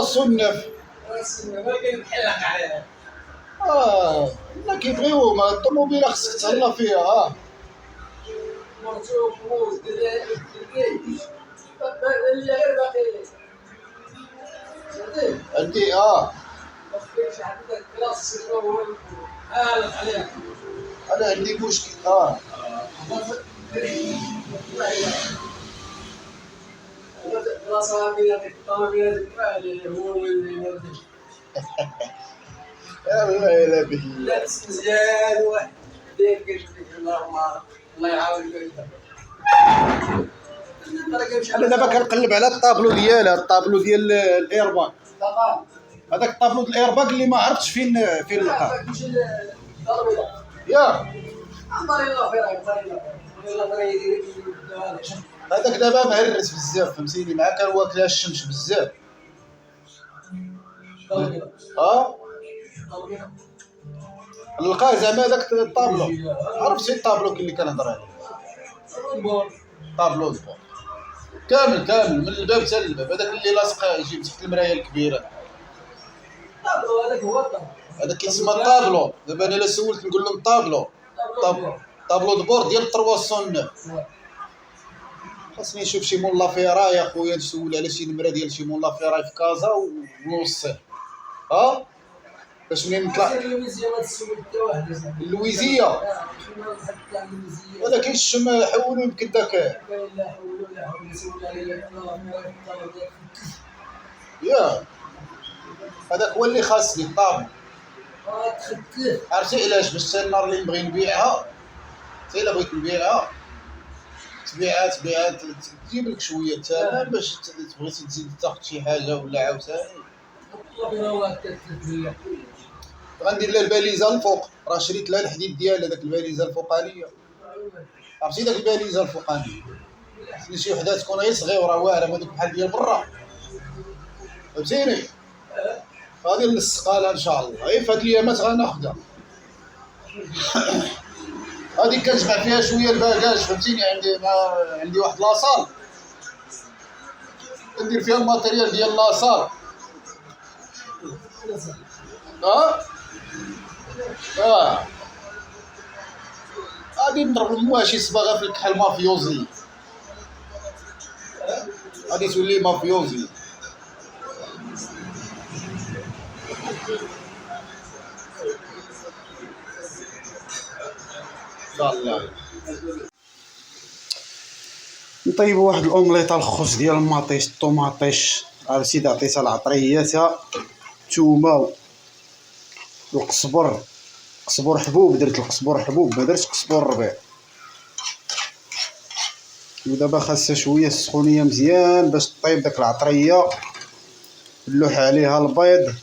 309. ما كنحلق عليها. لا كيبغيو ما الطوموبيله خصك تهلا فيها. مرتو فلوس دري اللي غير باقي عندي ما تبينش عندك كلاس هو حالق عليها. انا عندي مشكل كلاس عامله الطاميه هو اللي لا بالله لابس مزيان واحد داير كيشوف الله يعاونك. انا دابا كنقلب على الطابلو ديالها، الطابلو ديال الايرباك، هذاك الطابلو ديال الايرباك اللي ما عرفتش فين لقاه. ياك هذاك دابا مهرس بزاف فهمتيني، مع كان واكلها الشمس بزاف. لقاه زعما هذاك الطابلو، عرفتي الطابلو اللي كنهضر عليه، طابلو البور كامل من الباب حتى للباب، هذاك اللي لاصق يجي تحت المرايه الكبيره. هذاك هو الطابلو، هذا كيتسمى الطابلو. دابا انا الا سولت نقول لهم طابلو دبور ديال 309. خاصني نشوف شي مون لافيراي اخويا، نسول على شي نمره ديال شي مون لافيراي في كازا ونوصيه باش منين نطلع اللويزيه. ولكن الشم حولوا يمكن داك يا هذاك هو اللي خاصني الطابلو. عرفتي علاش؟ باش حتى النهار اللي نبغي نبيعها، حتى الا بغيت نبيعها تبيعها تجيب لك شويه الثمن، باش بغيتي تزيد تاخذ شي حاجه ولا عاوتاني غندير لها الباليزه الفوق. راه شريت لها الحديد ديالها، داك الباليزه الفوقانيه، عرفتي داك الباليزه الفوقانيه خصني شي وحده تكون غير صغيره واعره، هذوك بحال ديال برا فهمتيني. غادي نلصقها ان شاء الله، غير في هاد الايامات غناخذها. هادي كنجمع فيها شويه الباكاج فهمتيني، عندي واحد لاصال ندير فيها الماتيريال ديال لاصال. غادي نضرب المواشي صباغه في الكحل مافيوزي، غادي تولي مافيوزي. الله نطيب واحد الاومليطه الخبز ديال المطيش الطوماطيش، عرفتي عطيتها العطرياتها، الثومه والقزبر، قزبر حبوب، درت القزبر حبوب ما درتش قزبر ربيع. ودابا خاصها شويه السخونيه مزيان باش طيب داك العطريه، نلوح عليها البيض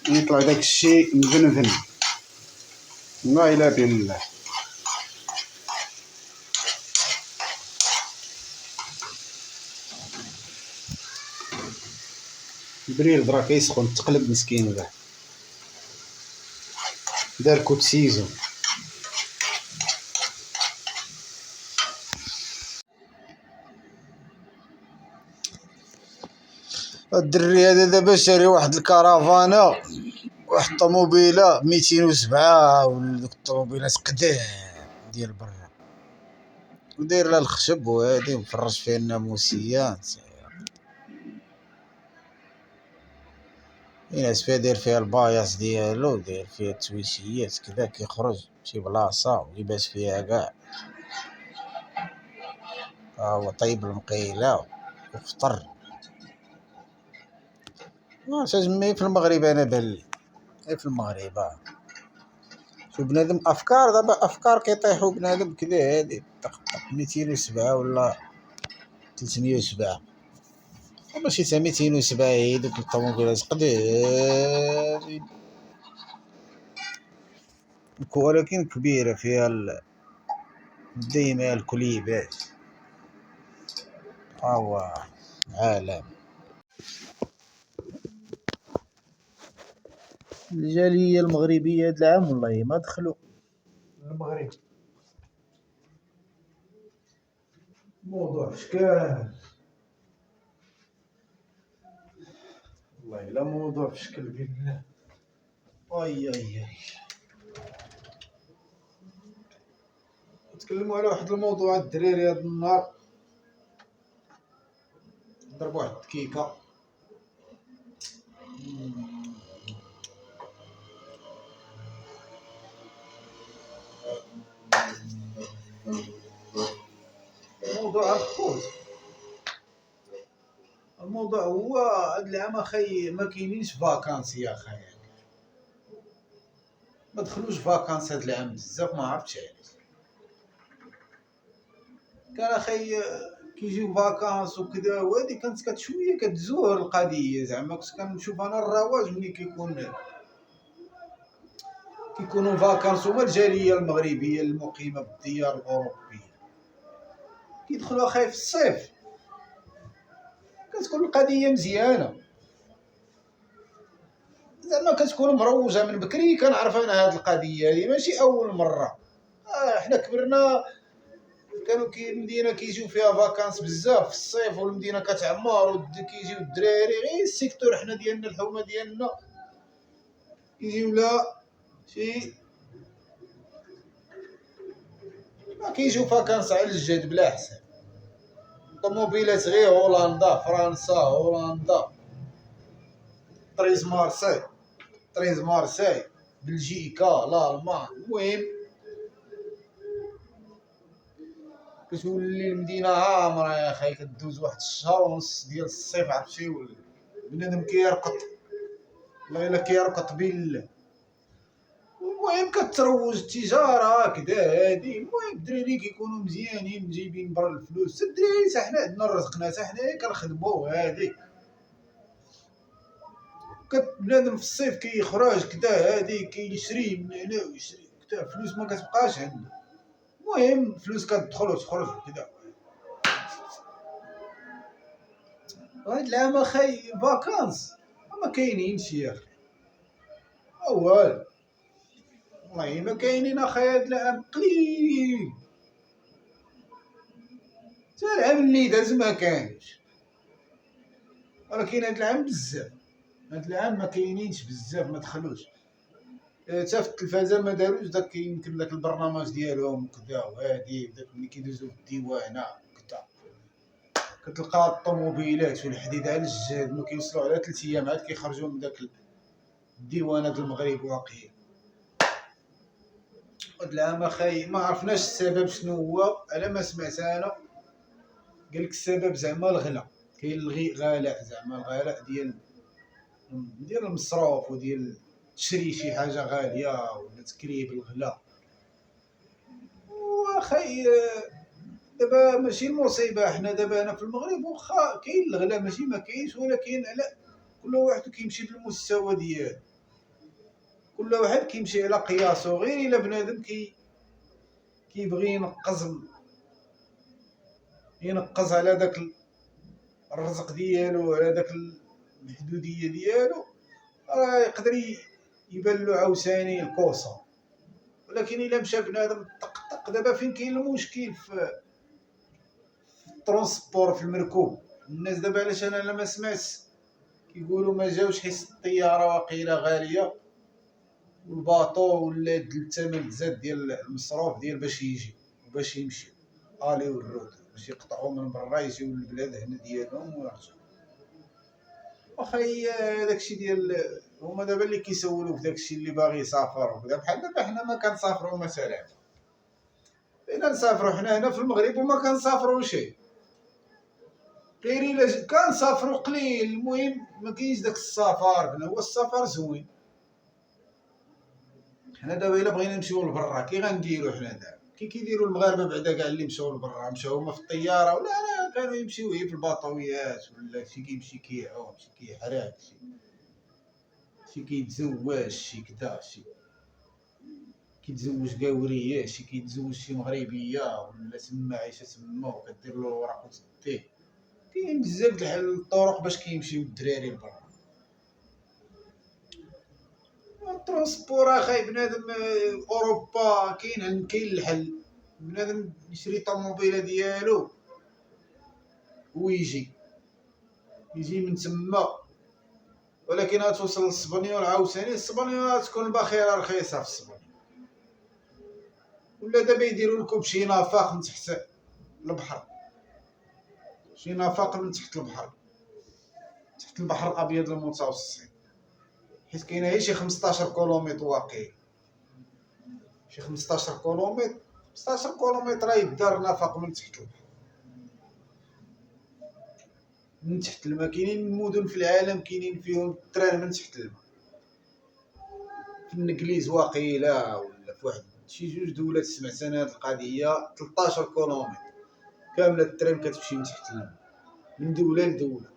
يطلع داك الشيء مفنفن. ما الا بالله البريد راه كيسخن تقلب مسكين كاع دار كوت سيزو. الدري هذا دابا شاري واحد الكرافانه، واحد الطوموبيله 207 ودوك الطوموبيلات قدام ديال برا، وداير لها الخشب وهادي مفرش فيها الناموسيات، ينعس فيها داير فيها الباياس ديالو، داير فيها التويشيات كذا، كيخرج شي بلاصه ويبات فيها كاع. هو طيب المقيله وفطر. تجمعي في المغرب، انا بان في المغرب شوف بنادم افكار، دابا افكار كيطيحوا بنادم كذا، هادي طق 207 ولا 307 ماشي تا 270. دوك الطوموبيلات قدامين ولكن كبيره، فيها ديما الكليبات. هو عالم الجاليه المغربيه هاد العام والله ما دخلوا المغرب، موضوع اشكال. والله الا موضوع في شكل بالله. اي اي اي نتكلموا على واحد الموضوع الدراري. هذا النهار ضرب واحد الدكيكه. الموضوع الخوت، الموضوع هو هاد العام اخي ما كاينينش فاكانسي يا اخي، ما دخلوش فاكانس هاد العام بزاف، ما عرفتش علاش. كان اخي كيجيو فاكانس وكذا وهادي كانت شويه كتزور القضيه، زعما كنت كنشوف انا الرواج ملي كيكونوا فاكانس هما الجاليه المغربيه المقيمه بالديار الاوروبيه كيدخلوا اخي في الصيف، كتكون القضيه مزيانه، زعما كتكون مروجه من بكري. كنعرف انا هاد القضيه هادي ماشي اول مره. حنا كبرنا كانوا المدينه كيجيو فيها فاكانس بزاف في الصيف، والمدينه كتعمر كيجيو الدراري. غير السيكتور حنا ديالنا الحومه ديالنا كيجيو لا شي ما كيجيو فاكانس على الجد بلا حساب. طوموبيلات غير هولندا فرنسا هولندا، طريز مارساي بلجيكا الالمان. المهم كتولي المدينه عامره يا اخي، كدوز واحد الشهر ونص ديال الصيف عرفتي بنادم كيرقط والله الا كيرقط بالله. المهم كتروج التجاره هكذا هادي. المهم الدراري كيكونوا مزيانين جايبين برا الفلوس. الدراري حتى حنا عندنا رزقنا، حتى حنايا كنخدمو هادي. بنادم في الصيف كيخرج كدا هادي كيشري من هنا ويشري كدا، فلوس ما كتبقاش عنده. المهم فلوس كتدخل وتخرج كدا. هاد العام اخي فاكانس ما كاينينش يا اخي، والو والله ما كاينين اخي. هاد العام قليل، حتى العام اللي داز ما كانش، ولكن هاد العام بزاف. هاد العام ما كاينينش بزاف، ما دخلوش حتى في التلفازه ما داروش داك يمكن داك البرنامج ديالهم كدا وهادي، داك ملي كيدوزو في الديوانه كدا كتلقى الطوموبيلات والحديد على الجهاد ما كيوصلوا على 3 ايام عاد كيخرجوا من داك الديوانه د المغرب واقيلا. هاد العام اخي ما عرفناش السبب شنو هو. على ما سمعت انا قالك السبب زعما الغلا، كاين غلاء، زعما الغلاء ديال المصروف وديال تشري شي حاجه غاليه ولا تكريب الغلا. واخي دابا ماشي المصيبه، حنا دابا هنا في المغرب واخا كاين الغلا ماشي ما كاينش، ولكن على كل واحد كيمشي بالمستوى ديالو، كل واحد كيمشي على قياسو. غير الا بنادم كيبغي ينقز على داك الرزق ديالو وعلى داك المحدوديه ديالو، راه يقدر يبان له عاوتاني الكوسه. ولكن الا مشى بنادم طق دابا فين كاين المشكل؟ في الترونسبور، في المركوب. الناس دابا علاش انا لما سمعت كيقولوا ما جاوش حيت الطياره واقيلا غاليه والباطو ولا الثمن زاد ديال المصروف ديال باش يجي وباش يمشي الي والرود باش يقطعوا من برا يجيو للبلاد هنا ديالهم ويرجعوا. واخا داكشي ديال هما دابا اللي كيسولوا في داكشي اللي باغي يسافر وكذا. بحال دابا حنا ما كنسافروا مثلا، بغينا نسافروا حنا هنا في المغرب وما كنسافروش، غير الا كنسافروا قليل. المهم ما كاينش داك السفر. هو السفر زوين. حنا دابا الا بغينا نمشيو لبرا كي غنديروا حنا دابا كيديروا المغاربه بعدا كاع اللي مشاو لبرا مشاو هما في الطياره ولا كانوا يمشيو غير في الباطويات، ولا شي كيمشي كيعوم شي كيحرق شي كيتزوج شي كدا شي كيتزوج قاوريه شي كيتزوج شي مغربيه ولا تما عايشه تما وكدير له الوراق وتديه. كاين بزاف د الطرق باش كيمشيو الدراري لبرا. الترونسبور اخاي بنادم اوروبا كاين الحل. بنادم يشري طوموبيله ديالو ويجي من تما ولكن غتوصل للسبنيول عاوتاني السبنيول غتكون الباخره رخيصه في السبنيول. ولا دابا يديروا لكم شي نفق من تحت البحر، شي نفق من تحت البحر، تحت البحر الابيض المتوسط، حيت كاينه غير شي 15 كيلومتر واقعي، شي 15 كيلومتر 15 كيلومتر يدار نفق من تحت البحر، من تحت الماء. كاينين مدن في العالم كاينين فيهم التران من تحت الماء، في الانجليز واقيلا ولا في واحد شي جوج دولات سمعت انا هاد القضيه. 13 كيلومتر كامله التران كتمشي من تحت الماء من دوله لدوله.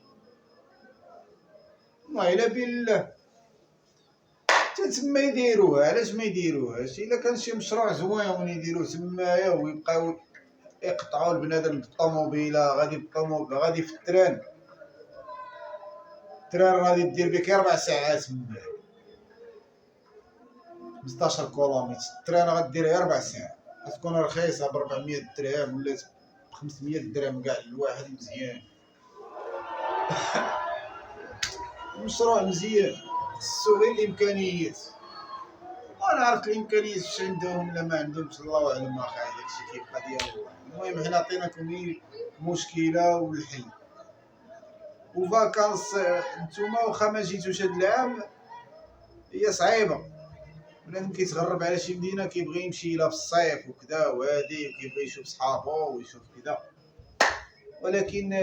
والله الا بالله حتى تما يديروها، علاش ما يديروهاش؟ الا كان شي مشروع زوين يديروه تمايا ويبقاو يقطعوا البنادم بالطوموبيله، غادي في التران غادي دير بك 4 ساعات تمايا. 15 كيلومتر التران غدير غير 4 ساعات، غتكون رخيصه ب 400 درهم ولا ب 500 درهم كاع الواحد. مزيان مشروع مزيان، خصو غير الامكانيات. وانا عرفت الامكانيات واش عندهم ولا ما عندهمش الله اعلم. واخا داكشي كيبقى ديال الله. المهم حنا عطيناكم غير مشكله والحل. وفاكانس نتوما واخا ما جيتوش هاد العام هي صعيبه، بنادم كيتغرب على شي مدينه كيبغي يمشي لها في الصيف وكذا وهادي، وكيبغي يشوف صحابو ويشوف كذا. ولكن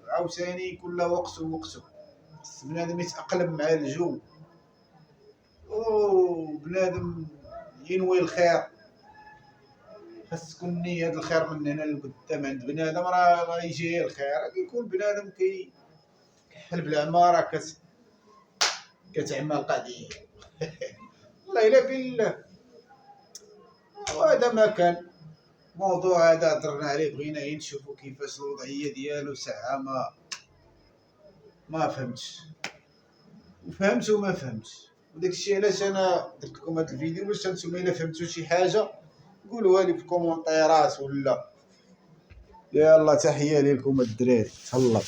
عاوتاني كل وقت ووقته، خص بنادم يتأقلم مع الجو، وبنادم ينوي الخير. خاص تكون نية الخير من هنا لقدام عند بنادم، راه يجي الخير. كيكون بنادم كيحل بالعمارة كتعمل قضية والله إلا بالله. وهذا ما كان موضوع هذا هضرنا عليه، بغينا غير نشوفو كيفاش الوضعية ديالو. ساعة ما فهمتش، وفهمت وما فهمتش. وداكشي علاش انا درت لكم هذا الفيديو، باش نتوما الا فهمتوا شي حاجه قولوها لي في الكومونتيرات ولا. يلا تحيه لكم الدراري، تهلاو.